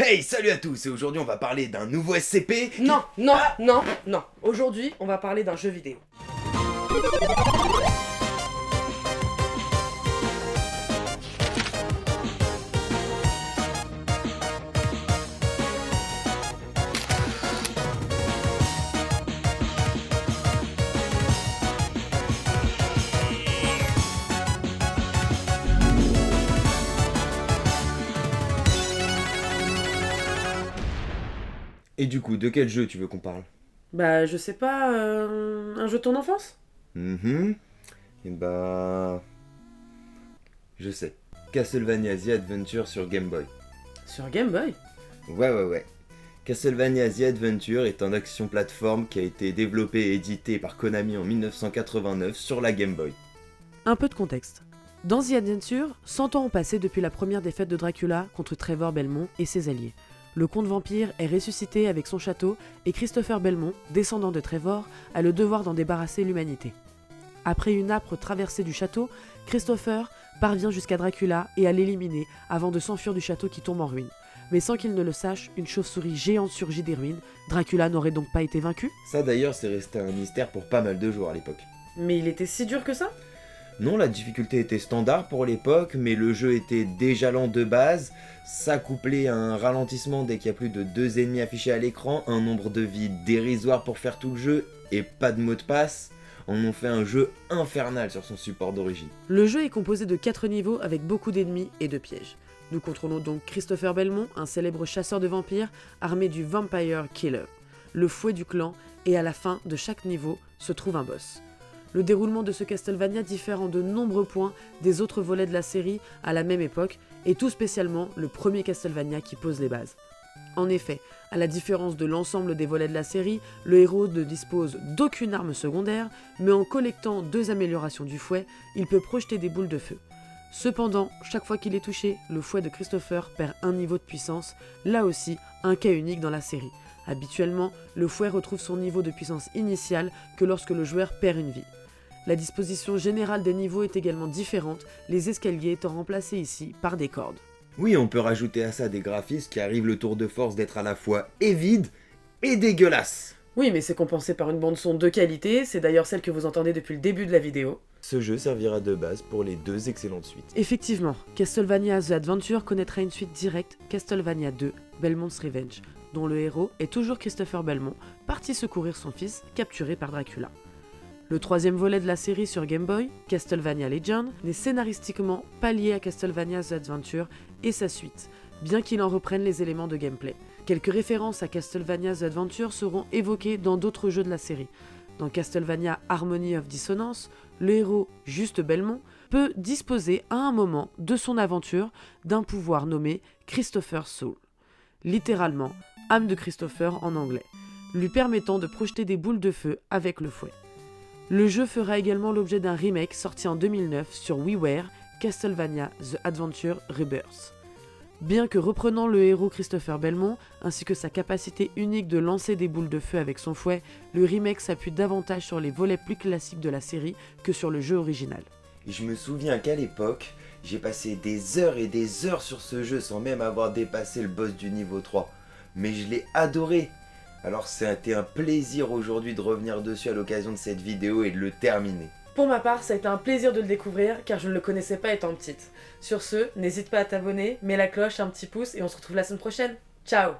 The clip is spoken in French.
Hey, salut à tous, et aujourd'hui on va parler d'un nouveau SCP. Non, non, non, non. Aujourd'hui, on va parler d'un jeu vidéo. Et du coup, de quel jeu tu veux qu'on parle? Bah, je sais pas, un jeu de ton enfance? Et bah... Je sais. Castlevania The Adventure sur Game Boy. Sur Game Boy? Ouais. Castlevania The Adventure est un action plateforme qui a été développé et édité par Konami en 1989 sur la Game Boy. Un peu de contexte. Dans The Adventure, 100 ans ont passé depuis la première défaite de Dracula contre Trevor Belmont et ses alliés. Le comte vampire est ressuscité avec son château et Christopher Belmont, descendant de Trevor, a le devoir d'en débarrasser l'humanité. Après une âpre traversée du château, Christopher parvient jusqu'à Dracula et à l'éliminer avant de s'enfuir du château qui tombe en ruine. Mais sans qu'il ne le sache, une chauve-souris géante surgit des ruines. Dracula n'aurait donc pas été vaincu? Ça d'ailleurs, c'est resté un mystère pour pas mal de jours à l'époque. Mais il était si dur que ça? Non, la difficulté était standard pour l'époque, mais le jeu était déjà lent de base, ça couplé à un ralentissement dès qu'il y a plus de 2 ennemis affichés à l'écran, un nombre de vies dérisoire pour faire tout le jeu, et pas de mot de passe, en ont fait un jeu infernal sur son support d'origine. Le jeu est composé de 4 niveaux avec beaucoup d'ennemis et de pièges. Nous contrôlons donc Christopher Belmont, un célèbre chasseur de vampires armé du Vampire Killer, le fouet du clan, et à la fin de chaque niveau se trouve un boss. Le déroulement de ce Castlevania diffère en de nombreux points des autres volets de la série à la même époque, et tout spécialement le premier Castlevania qui pose les bases. En effet, à la différence de l'ensemble des volets de la série, le héros ne dispose d'aucune arme secondaire, mais en collectant 2 améliorations du fouet, il peut projeter des boules de feu. Cependant, chaque fois qu'il est touché, le fouet de Christopher perd un niveau de puissance, là aussi un cas unique dans la série. Habituellement, le fouet retrouve son niveau de puissance initiale que lorsque le joueur perd une vie. La disposition générale des niveaux est également différente, les escaliers étant remplacés ici par des cordes. Oui, on peut rajouter à ça des graphismes qui arrivent le tour de force d'être à la fois et vide et dégueulasse. Oui, mais c'est compensé par une bande-son de qualité, c'est d'ailleurs celle que vous entendez depuis le début de la vidéo. Ce jeu servira de base pour les 2 excellentes suites. Effectivement, Castlevania The Adventure connaîtra une suite directe, Castlevania 2, Belmont's Revenge, dont le héros est toujours Christopher Belmont, parti secourir son fils, capturé par Dracula. Le 3e volet de la série sur Game Boy, Castlevania Legend, n'est scénaristiquement pas lié à Castlevania The Adventure et sa suite, bien qu'il en reprenne les éléments de gameplay. Quelques références à Castlevania The Adventure seront évoquées dans d'autres jeux de la série. Dans Castlevania Harmony of Dissonance, le héros, Juste Belmont, peut disposer à un moment de son aventure d'un pouvoir nommé Christopher's Soul, littéralement âme de Christopher en anglais, lui permettant de projeter des boules de feu avec le fouet. Le jeu fera également l'objet d'un remake sorti en 2009 sur WiiWare, Castlevania The Adventure Rebirth. Bien que reprenant le héros Christopher Belmont, ainsi que sa capacité unique de lancer des boules de feu avec son fouet, le remake s'appuie davantage sur les volets plus classiques de la série que sur le jeu original. Et je me souviens qu'à l'époque, j'ai passé des heures et des heures sur ce jeu sans même avoir dépassé le boss du niveau 3. Mais je l'ai adoré. Alors c'était un plaisir aujourd'hui de revenir dessus à l'occasion de cette vidéo et de le terminer. Pour ma part, ça a été un plaisir de le découvrir car je ne le connaissais pas étant petite. Sur ce, n'hésite pas à t'abonner, mets la cloche, un petit pouce et on se retrouve la semaine prochaine. Ciao!